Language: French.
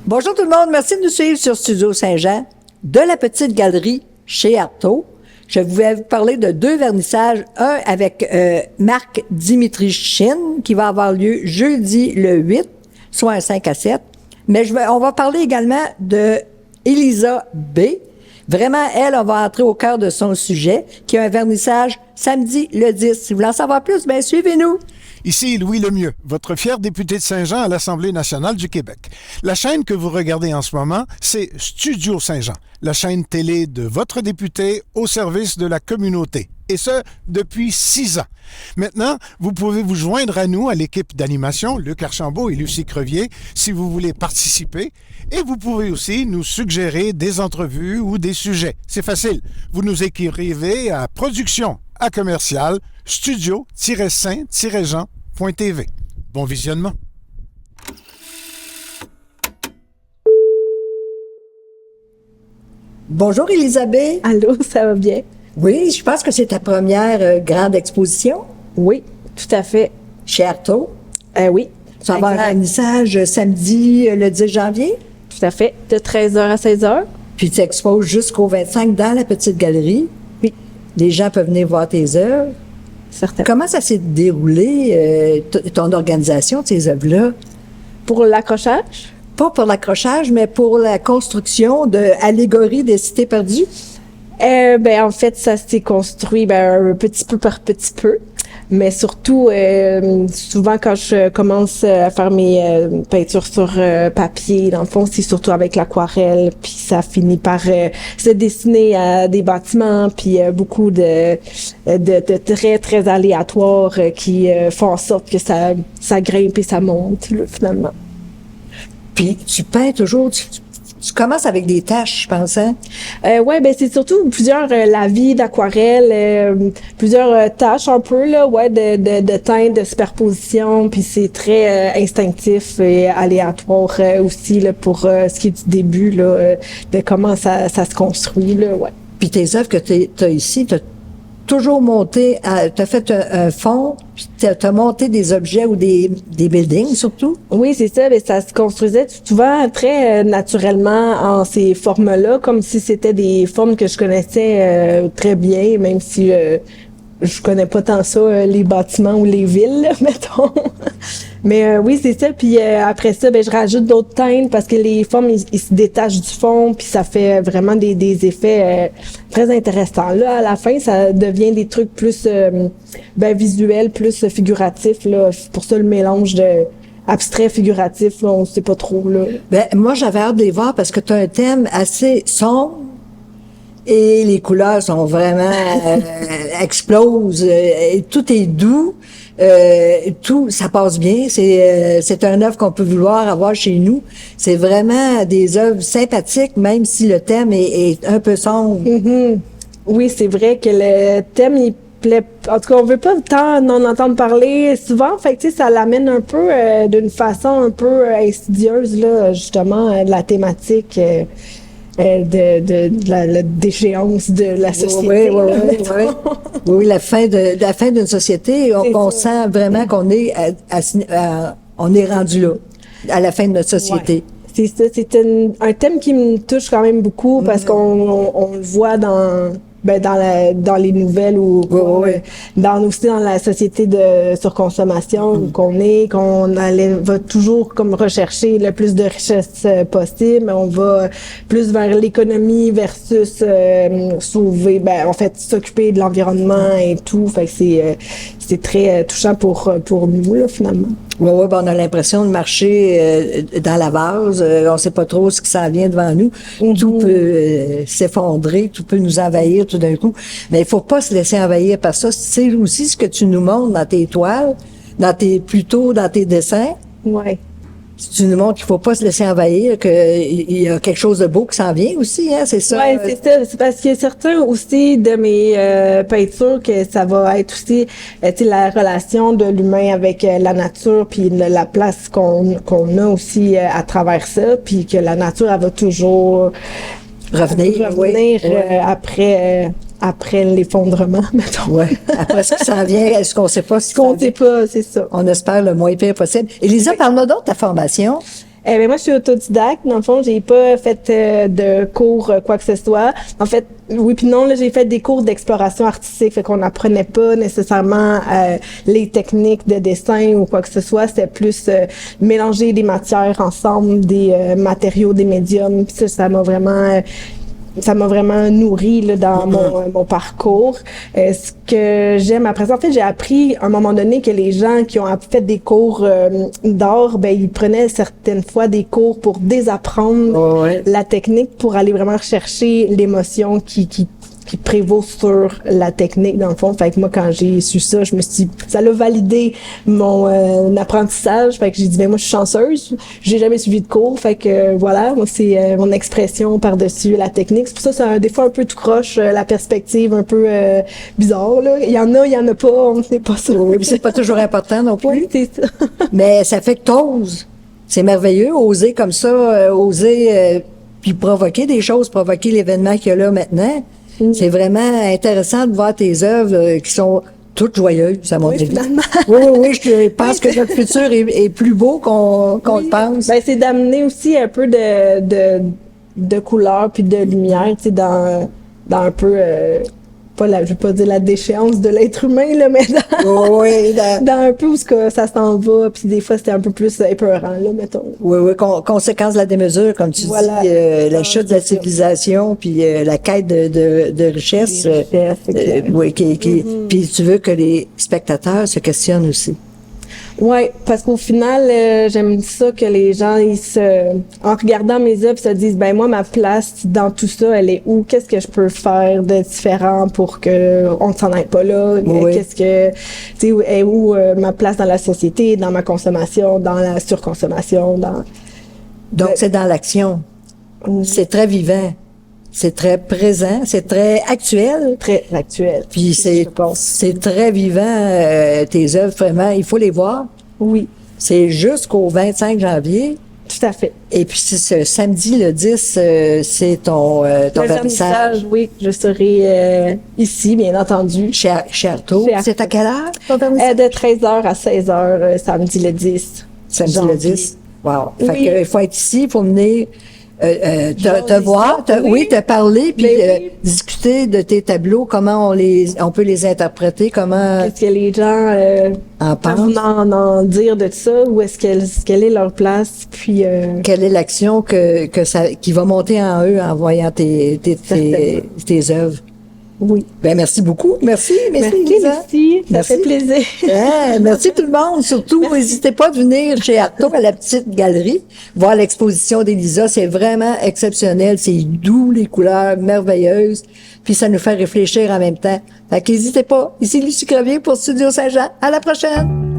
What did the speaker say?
Bonjour tout le monde, merci de nous suivre sur Studio Saint-Jean, de la petite galerie chez Artaud. Je vais vous parler de 2 vernissages, un avec Marc Dimitrichine, qui va avoir lieu jeudi le 8, soit un 5 à 7. Mais on va parler également de Elisa B. Vraiment, elle, on va entrer au cœur de son sujet, qui a un vernissage samedi le 10. Si vous voulez en savoir plus, bien, suivez-nous. Ici Louis Lemieux, votre fier député de Saint-Jean à l'Assemblée nationale du Québec. La chaîne que vous regardez en ce moment, c'est Studio Saint-Jean, la chaîne télé de votre député au service de la communauté. Et ce, depuis 6 ans. Maintenant, vous pouvez vous joindre à nous, à l'équipe d'animation, Luc Archambault et Lucie Crevier, si vous voulez participer. Et vous pouvez aussi nous suggérer des entrevues ou des sujets. C'est facile. Vous nous écrivez à production@commercial studio-saint-jean.tv. Bon visionnement. Bonjour Elisabeth. Allô, ça va bien? Oui, je pense que c'est ta première grande exposition. Oui, tout à fait. Chez Artaud. Oui. Tu vas avoir un vernissage samedi le 10 janvier. Tout à fait, de 13h à 16h. Puis tu exposes jusqu'au 25 dans la petite galerie. Oui. Les gens peuvent venir voir tes œuvres. Certainement. Comment ça s'est déroulé, ton organisation de ces œuvres-là? Pour l'accrochage? Pas pour l'accrochage, mais pour la construction de allégories des cités perdues? En fait, ça s'est construit un petit peu par petit peu. Mais surtout, souvent quand je commence à faire mes peintures sur papier, dans le fond, c'est surtout avec l'aquarelle, puis ça finit par se dessiner à des bâtiments, puis beaucoup de traits très aléatoires qui font en sorte que ça grimpe et ça monte, là, finalement. Puis tu peins toujours, tu commences avec des taches, je pense, hein? C'est surtout plusieurs lavis d'aquarelle, plusieurs taches un peu, là, de teintes, de superposition, puis c'est très instinctif et aléatoire aussi, là, pour ce qui est du début, là, de comment ça se construit, là, ouais. Puis tes œuvres que t'as ici, t'as toujours monté, t'as fait un fond, puis t'as monté des objets ou des buildings, surtout? Oui, c'est ça. Mais ça se construisait souvent très naturellement en ces formes-là, comme si c'était des formes que je connaissais très bien, même si je connais pas tant ça, les bâtiments ou les villes, là, mettons. Mais oui, c'est ça. Puis après ça, je rajoute d'autres teintes parce que les formes, ils se détachent du fond, puis ça fait vraiment des effets très intéressants. Là, à la fin, ça devient des trucs plus visuels, plus figuratifs. Là. Pour ça, le mélange de abstrait, figuratif, là, on sait pas trop. Là. Moi, j'avais hâte de les voir parce que tu as un thème assez sombre. Et les couleurs sont vraiment explosent. Et tout est doux. Tout, ça passe bien. C'est un œuvre qu'on peut vouloir avoir chez nous. C'est vraiment des œuvres sympathiques, même si le thème est un peu sombre. Mm-hmm. Oui, c'est vrai que le thème, il plaît. En tout cas, on veut pas tant en entendre parler souvent. Fait que, tu sais, ça l'amène un peu d'une façon un peu insidieuse, là, justement, de la thématique. De la déchéance de la société. Oui, la fin d'une société. On sent vraiment qu'on est on est rendu là, à la fin de notre société. Ouais. C'est ça. C'est un thème qui me touche quand même beaucoup parce qu'on le voit dans les nouvelles ou aussi dans la société de surconsommation qu'on va toujours comme rechercher le plus de richesse possible. On va plus vers l'économie versus sauver, s'occuper de l'environnement et tout. Fait que c'est très touchant pour nous là finalement. Oui, on a l'impression de marcher dans la vase. On sait pas trop ce qui s'en vient devant nous. Mm-hmm. Tout peut s'effondrer, tout peut nous envahir tout d'un coup. Mais il faut pas se laisser envahir par ça. C'est aussi ce que tu nous montres dans tes toiles, dans tes dessins. Ouais. Tu nous montres qu'il faut pas se laisser envahir, qu'il y a quelque chose de beau qui s'en vient aussi, hein, c'est ça? Oui, c'est ça. C'est parce qu'il y a certains aussi de mes peintures que ça va être aussi, la relation de l'humain avec la nature, puis la place qu'on a aussi à travers ça, puis que la nature, elle va toujours revenir après l'effondrement, mettons. Ouais. Après ce qui s'en vient, est-ce qu'on sait pas ce qu'on sait pas, c'est ça. On espère le moins pire possible. Elisa, parle-moi donc de ta formation. Eh ben moi, je suis autodidacte. Dans le fond, j'ai pas fait de cours quoi que ce soit. En fait, oui puis non, là, j'ai fait des cours d'exploration artistique, fait qu'on n'apprenait pas nécessairement les techniques de dessin ou quoi que ce soit. C'était plus mélanger des matières ensemble, des matériaux, des médiums. Puis ça m'a vraiment nourri là, dans mon parcours. Ce que j'aime après ça, en fait, j'ai appris à un moment donné que les gens qui ont fait des cours d'art, ben ils prenaient certaines fois des cours pour désapprendre la technique, pour aller vraiment chercher l'émotion qui prévaut sur la technique dans le fond. Fait que moi, quand j'ai su ça, je me suis dit, ça l'a validé mon apprentissage. Fait que j'ai dit, ben moi, je suis chanceuse. J'ai jamais suivi de cours. Fait que voilà, moi, c'est mon expression par-dessus la technique. C'est pour ça que c'est des fois un peu tout croche, la perspective un peu bizarre, là. Il y en a pas, on ne sait pas ça. Oui, puis c'est pas toujours important non plus. Oui, c'est ça. Mais ça fait que t'oses. C'est merveilleux, oser comme ça, puis provoquer des choses, provoquer l'événement qu'il y a là maintenant. C'est vraiment intéressant de voir tes œuvres qui sont toutes joyeuses, à mon avis. Finalement. Oui, je pense que notre futur est plus beau qu'on le pense. Ben, c'est d'amener aussi un peu de couleur puis de lumière, tu sais, dans un peu, je vais pas dire la déchéance de l'être humain, là, mais dans un peu où ça s'en va, puis des fois, c'était un peu plus épeurant, là, mettons. Oui, conséquence de la démesure, comme tu dis, la chute de la civilisation, puis la quête de richesse. Oui, puis tu veux que les spectateurs se questionnent aussi. Ouais, parce qu'au final, j'aime ça que les gens, en regardant mes œuvres, se disent, ben moi, ma place dans tout ça, elle est où? Qu'est-ce que je peux faire de différent pour que on ne s'en aille pas là? Qu'est-ce que, tu sais, est où ma place dans la société, dans ma consommation, dans la surconsommation, Donc, c'est dans l'action. C'est très vivant. C'est très présent, c'est très actuel. Très actuel. Puis c'est très vivant, tes œuvres, vraiment, il faut les voir. Oui. C'est jusqu'au 25 janvier. Tout à fait. Et puis c'est ce samedi, le 10, c'est ton vernissage. Oui, je serai ici, bien entendu. Chez Artaud. C'est à quelle heure, ton vernissage? De 13h à 16h, samedi le 10. Samedi le 10. Wow. Oui. Fait que, il faut être ici, il faut venir te voir, te parler, puis discuter de tes tableaux, comment on peut les interpréter, comment... Qu'est-ce que les gens en pensent? en dire de ça, où quelle est leur place, puis... Quelle est l'action qui va monter en eux en voyant tes œuvres? Oui. Ben merci beaucoup. Merci, Lisa. Ça fait plaisir. Merci tout le monde. Surtout, n'hésitez pas à venir chez Artaud à la petite galerie, voir l'exposition d'Elisa. C'est vraiment exceptionnel. C'est doux, les couleurs merveilleuses. Puis ça nous fait réfléchir en même temps. Fait qu'hésitez pas. Ici Lucie Crevier pour Studio Saint-Jean. À la prochaine!